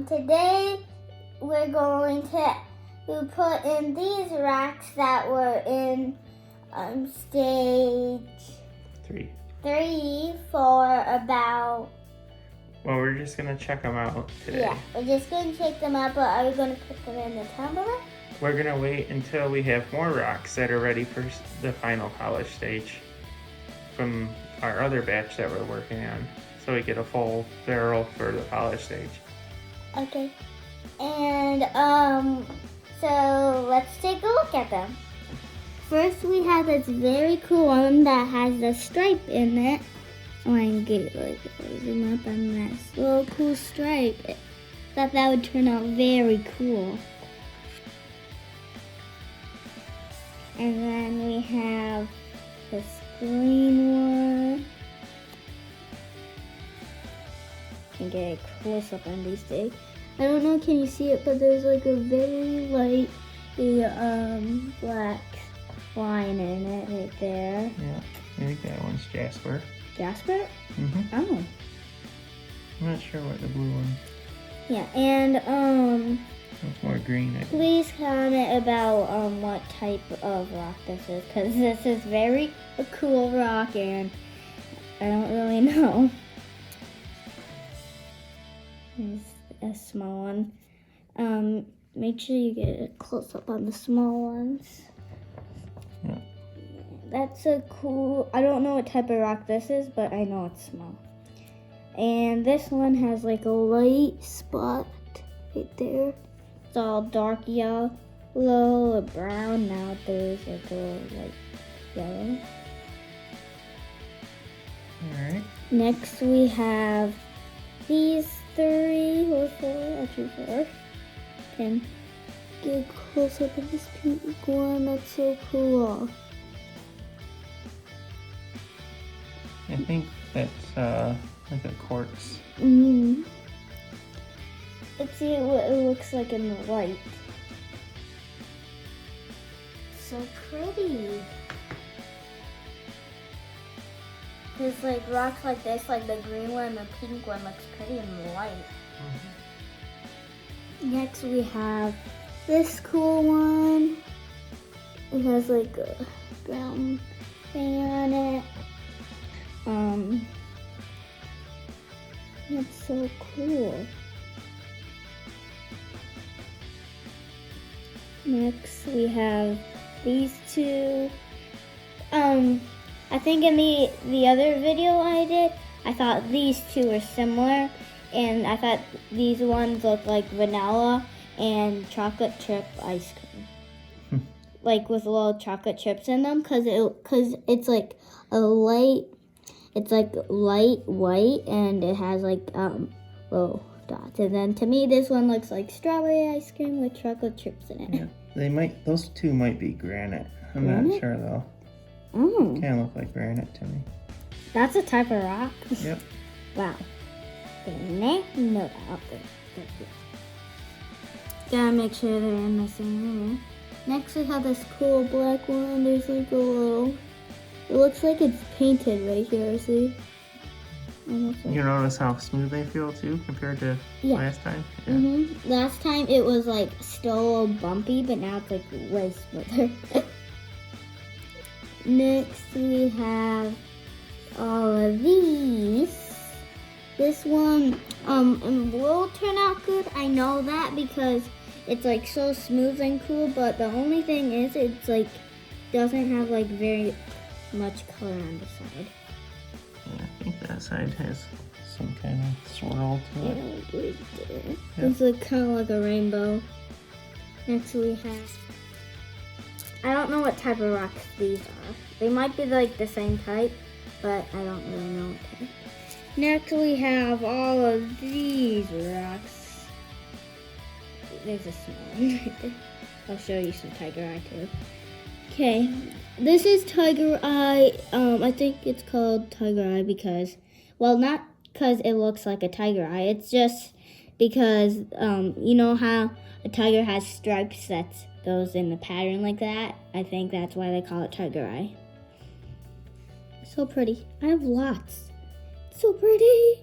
Today we're going to put in these rocks that were in stage 3 for about. Well, we're just gonna check them out today. Yeah, we're just gonna check them out, but are we gonna put them in the tumbler? We're gonna wait until we have more rocks that are ready for the final polish stage from our other batch that we're working on, so we get a full barrel for the polish stage. Okay. And so let's take a look at them. First, we have this very cool one that has the stripe in it. Oh, I can get zoom up on this little cool stripe. Thought that would turn out very cool. And then we have this green one. Can get a close up on these two. I don't know, can you see it? But there's like a very light, black line in it right there. Yeah, I think that one's Jasper. Jasper? Mm-hmm. Oh. I'm not sure what the blue one. Yeah, and It's more green. please comment about what type of rock this is, because this is very a cool rock, and I don't really know. Here's a small one. Make sure you get a close up on the small ones. Yeah. That's a cool, I don't know what type of rock this is, but I know it's small. And this one has like a light spot right there. It's all dark yellow or brown. Now there's like a little light yellow. Alright. Next we have these 3 or 4, actually 4. Can get a close up of this pink one. That's so cool. I think that's like a quartz. Let's see what it looks like in the light. So pretty. There's like rocks like this, like the green one and the pink one looks pretty in the light. Next we have this cool one. It has like a brown thing on it. That's so cool. Next we have these 2. I think in the other video I did, I thought these 2 were similar, and I thought these ones looked like vanilla and chocolate chip ice cream. Like with little chocolate chips in them, cause it's like light white, and it has like little dots. And then to me, this one looks like strawberry ice cream with chocolate chips in it. Yeah, those 2 might be granite. I'm not sure though. Oh. Kind of look like granite to me. That's a type of rock? Yep. Wow. No doubt. Gotta make sure they're in the same room. Next we have this cool black one. There's like a little, it looks like it's painted right here, see? You notice how smooth they feel too compared to last time? Yeah. Last time it was like still a little bumpy, but now it's like way smoother. Next we have all of these. This one will turn out good. I know that because it's like so smooth and cool, but the only thing is it's like doesn't have like very much color on the side. Yeah, I think that side has some kind of swirl to it. Yeah. It's like kind of like a rainbow. Next we have, I don't know what type of rocks these are. They might be like the same type, but I don't really know what type. Next we have all of these rocks. There's a small one right there. I'll show you some tiger eye too. Okay, this is tiger eye. I think it's called tiger eye because, well, not because it looks like a tiger eye. It's just because, you know how a tiger has stripes that goes in the pattern like that? I think that's why they call it tiger eye. So pretty. I have lots. So pretty.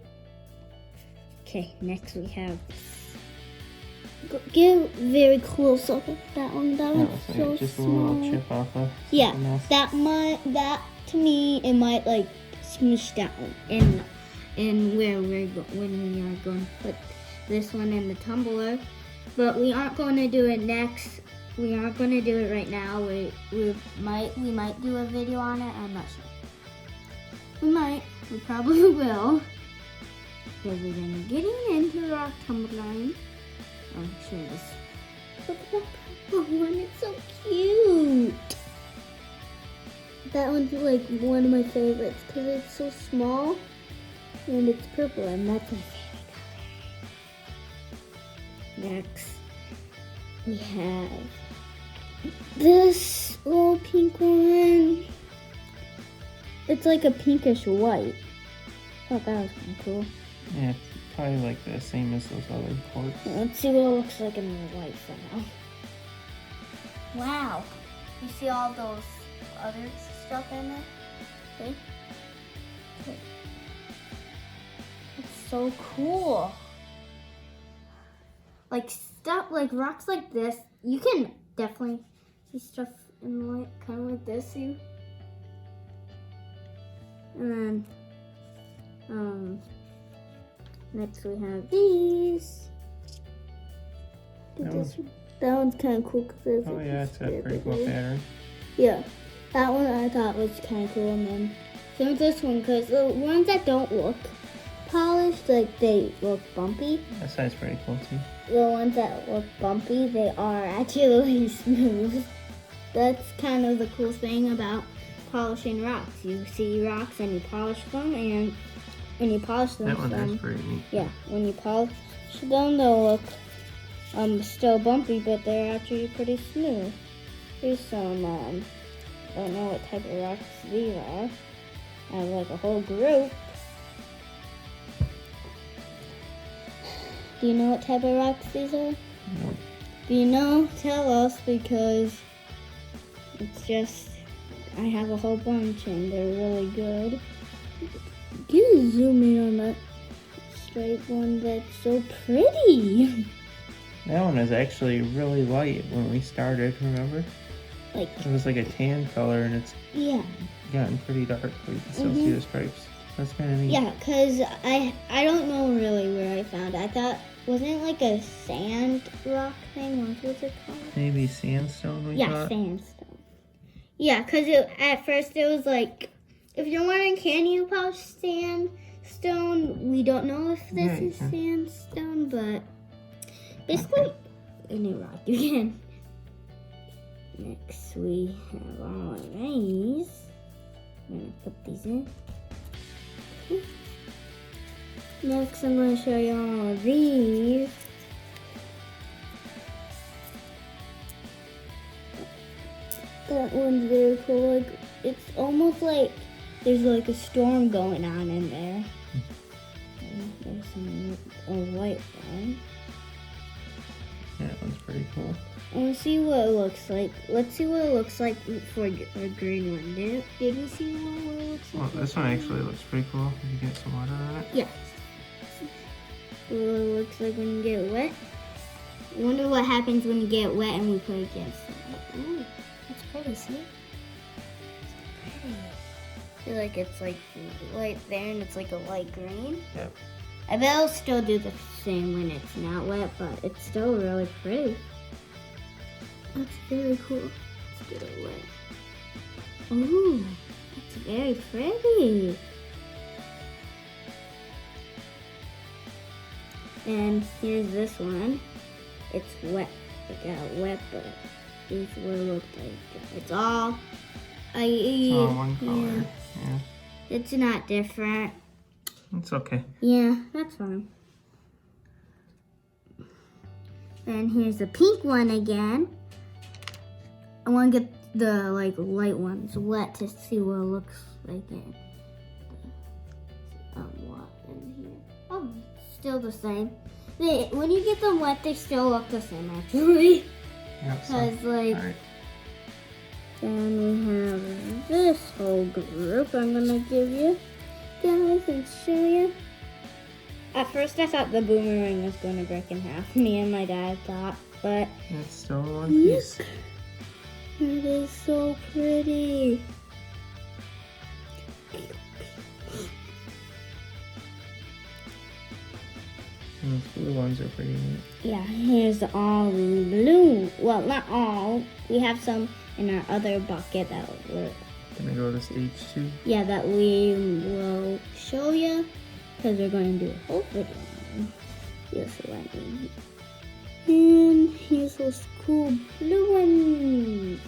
Okay, next we have Get very close up at that one. That That one's looks like so just a small. little chip off of Yeah, something else. that to me, it might like smoosh down in where when we are going to put this one in the tumbler. But we aren't going to do it next. We aren't going to do it right now. We might do a video on it. I'm not sure. We might. We probably will. Because we're going to getting into rock tumbling. Oh, sure this. Look at that purple one. It's so cute. That one's like one of my favorites because it's so small and it's purple, and that's my favorite color. Next, we have this little pink one. It's like a pinkish white. I thought that was kind of cool. Yeah, it's probably like the same as those other cords. Let's see what it looks like in the white for now. Wow. You see all those other stuff in it? Okay. It's so cool. Like stuff, like rocks like this, you can definitely see stuff in like kind of like this, see? And then, next we have these. That one's kind of cool because Oh yeah, it's got a pretty cool pattern. Yeah, that one I thought was kind of cool. And then same with this one, because the ones that don't look polished, like they look bumpy. That side's pretty cool too. The ones that look bumpy, they are actually smooth. That's kind of the cool thing about polishing rocks. You see rocks and you polish them, and when you polish them, That one is pretty neat. yeah, when you polish them, they'll look still bumpy, but they're actually pretty smooth. Here's some, I don't know what type of rocks these are. I have like a whole group. Do you know what type of rocks these are? Nope. Do you know? Tell us, because it's just, I have a whole bunch and they're really good. Can you zoom in on that straight one? That's so pretty. That one is actually really light when we started, remember? Like, It was like a tan color and it's yeah. gotten pretty dark, but you can still see the stripes. That's kind of neat. Yeah, because I don't know really where I found it. I thought, wasn't it like a sand rock thing? What was it called? Maybe sandstone we Yeah, thought? sandstone. Yeah, because at first it was like, if you're wondering, can you polish sandstone? We don't know if this is sandstone, but basically, any rock you can. Next, we have all of these. I'm going to put these in. Next, I'm going to show you all of these. That one's very cool. Like, it's almost like there's like a storm going on in there. And there's a white one. That one's pretty cool. I want to see what it looks like. Let's see what it looks like for a green one. Did we see what it looks like? Well, this one actually looks pretty cool. You get some water on it. Yeah. What it looks like when you get wet. I wonder what happens when you get wet and we put it against it. Ooh, that's pretty, see? It's pretty. I feel like it's like right there and it's like a light green. Yep. I bet it'll still do the same when it's not wet, but it's still really pretty. That's very cool. Let's get it wet. Ooh, that's very pretty. And here's this one. It's wet. It got wet, but this is what it looked like. It's all one color. Yeah. It's not different. It's okay. Yeah, that's fine. And here's the pink one again. I want to get the like light ones wet to see what it looks like in what in here. Oh, still the same. When you get them wet, they still look the same actually. Yep, Cause like, alright. then we have this whole group. I'm gonna give you guys and show you. At first I thought the boomerang was going to break in half. Me and my dad thought, but It's still one piece. it is so pretty. Those blue ones are pretty neat. Yeah, here's all blue. Well, not all. We have some in our other bucket that Gonna go to stage 2. yeah, that we will show you because we're going to do a whole video on. Yes, let me. And here's those cool blue ones.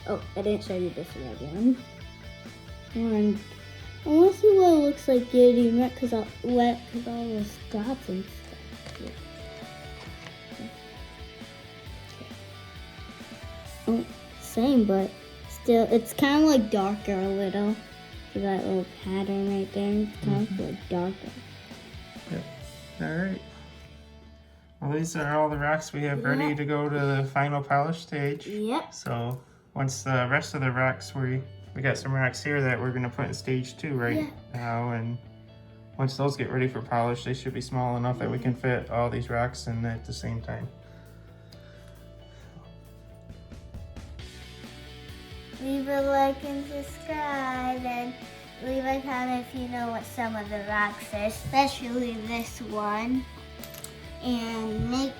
Oh, I didn't show you this red one. And I want to see what it looks like getting wet because all those dots and stuff. Yeah. Oh, same, but still, it's kind of like darker a little. See that little pattern right there? It's kind of like darker. Yep. Alright. Well, these are all the rocks we have ready to go to the final polish stage. Yep. So once the rest of the rocks, we got some rocks here that we're going to put in stage 2 right now. And once those get ready for polish, they should be small enough that we can fit all these rocks in at the same time. Leave a like and subscribe, and leave a comment if you know what some of the rocks are, especially this one. And make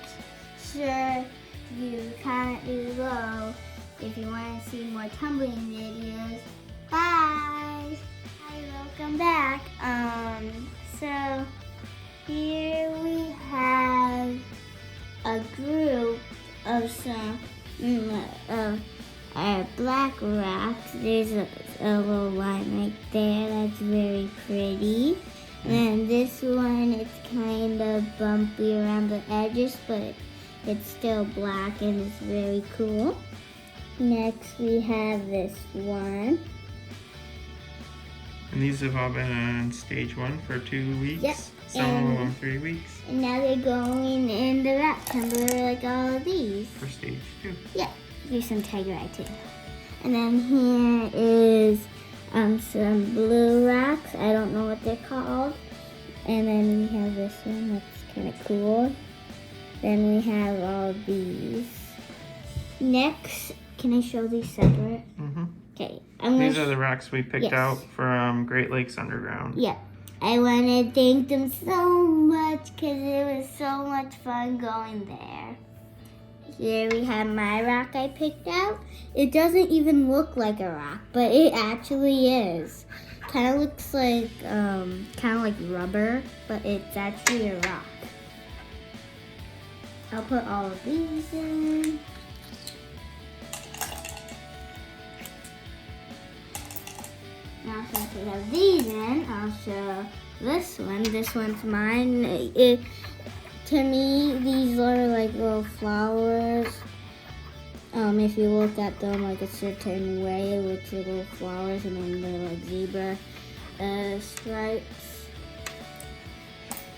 sure you comment below if you want to see more tumbling videos. Bye! Hi, welcome back. So here we have a group of some black rocks. There's a little line right there that's very pretty. And then this one, it's kind of bumpy around the edges, but it's still black and it's very cool. Next we have this one. And these have all been on stage 1 for 2 weeks. Yep. Some of them 3 weeks. And now they're going in the rock tumbler like all of these. For stage 2. Yeah, here's some tiger eye too. And then here is some blue rocks. I don't know what they're called. And then we have this one that's kind of cool. Then we have all these. Next, can I show these separate? Mm-hmm. Okay. These are the rocks we picked out from Great Lakes Underground. Yeah. I want to thank them so much because it was so much fun going there. Here we have my rock I picked out. It doesn't even look like a rock, but it actually is. Kind of looks like rubber, but it's actually a rock. I'll put all of these in. Now since we have these in, I'll show this one. This one's mine. To me, these are like little flowers. If you look at them like a certain way, it looks like little flowers, and then they're like zebra stripes.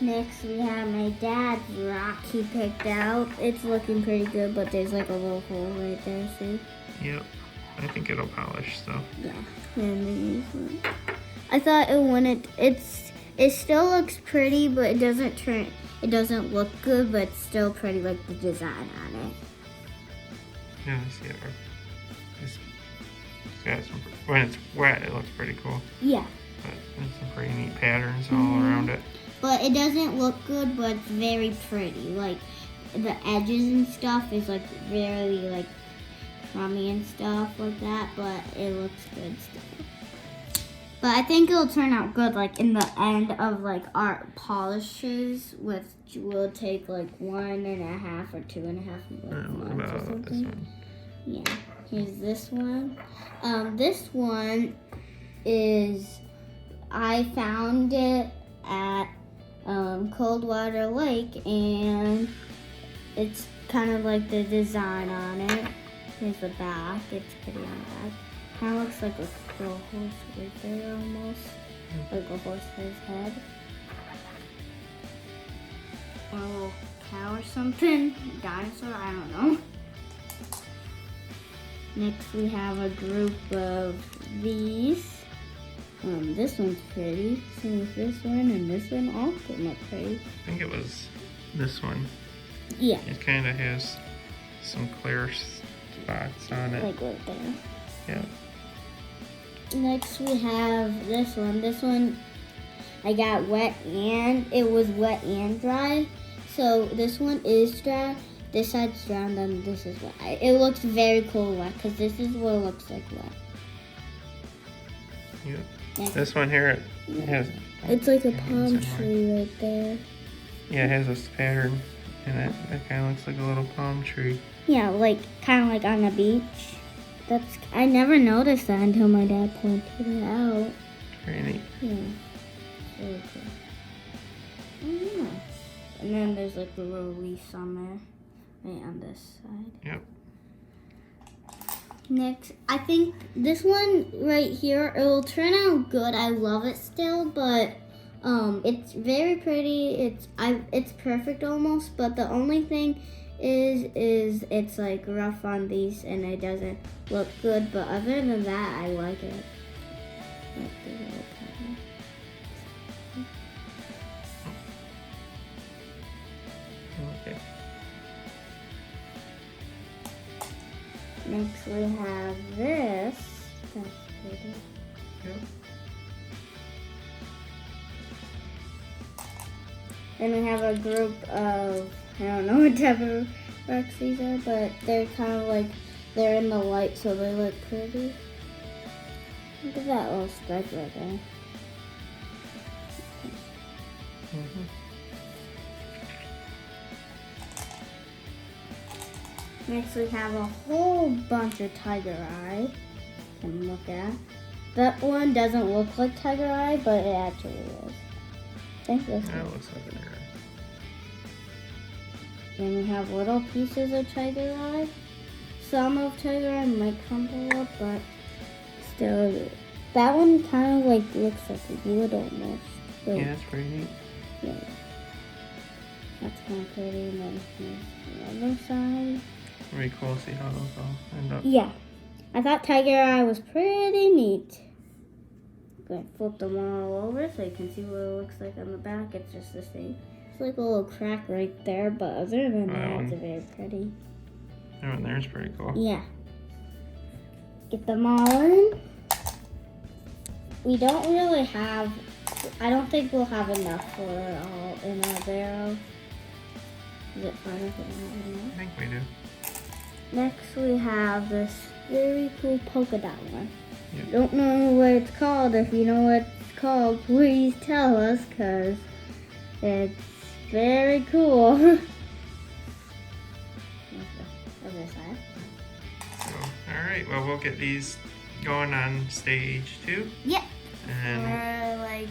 Next, we have my dad's rock he picked out. It's looking pretty good, but there's like a little hole right there, see? Yep. I think it'll polish, so. Yeah. And then this one. I thought it wouldn't. It still looks pretty, but it doesn't look good, but it's still pretty, like the design on it. Yeah, I see it. It's got some, when it's wet, it looks pretty cool. Yeah. But there's some pretty neat patterns all around it. But it doesn't look good, but it's very pretty. Like, the edges and stuff is like very like crummy and stuff like that, but it looks good still. But I think it'll turn out good, like in the end of like our polishes, which will take like 1.5 or 2.5 months or something. This one. Yeah. Here's this one. This one is, I found it at Coldwater Lake, and it's kind of like the design on it. Here's the back. It's pretty on the back. Kind of looks like a little horse right there almost. Like a horse's head. Or a little cow or something. Dinosaur, I don't know. Next we have a group of these. This one's pretty. Same with this one, and this one also look pretty. I think it was this one. Yeah. It kind of has some clear spots on it. Like right there. Yeah. Next we have this one. This one I got wet and it was wet and dry. So this one is dry. This side's dry and then this is wet. It looks very cool wet because this is what it looks like wet. Yep. Next. This one here it has. It's like a Yeah, palm it's in tree right there. Yeah, it has this pattern in it. That kind of looks like a little palm tree. Yeah, like kind of like on a beach. I never noticed that until my dad pointed it out. Very neat. Yeah. Very cool. Oh yeah. And then there's like a little leaf on there, right on this side. Yep. Next, I think this one right here, it will turn out good. I love it still, but it's very pretty. It's perfect almost, but the only thing is it's like rough on these and it doesn't look good. But other than that, I like it. Like the little pattern. Okay. Next we have this. That's pretty. Yep. Then we have a group of, I don't know what type of rocks these are, but they're kind of like, they're in the light, so they look pretty. Look at that little stripe right there. Mm-hmm. Next we have a whole bunch of tiger eye. Can look at. That one doesn't look like tiger eye, but it actually is. I think this That one. looks like an arrow. Then we have little pieces of tiger eye. Some of tiger eye might crumple up, but still, that one kind of like looks like wood almost. Like, Yeah, that's pretty neat. yeah. That's kind of pretty. And then here's the other side. Very cool to see how those all end up. Yeah, I thought tiger eye was pretty neat. Gonna flip them all over so you can see what it looks like on the back. It's just the same. It's like a little crack right there, but other than that, it's very pretty. That one there's pretty cool. Yeah. Get them all in. We don't really have, I don't think we'll have enough for it all in our barrel. Is it fine if we don't have enough? I think we do. Next we have this very cool polka dot one. Yep. Don't know what it's called. If you know what it's called, please tell us, because it's very cool. Other side. So, all right. Well, we'll get these going on stage 2. Yep. And For like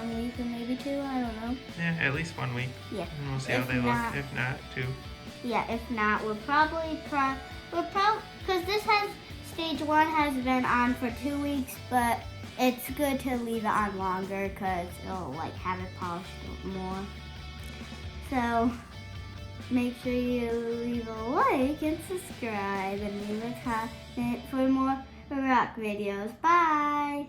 1 week or maybe 2, I don't know. yeah, at least 1 week. Yeah. And we'll see If how they not- look. If not, 2. Yeah, if not, we'll probably because this stage 1 has been on for 2 weeks, but it's good to leave it on longer because it'll like have it polished more. So make sure you leave a like and subscribe and leave a comment for more rock videos. Bye!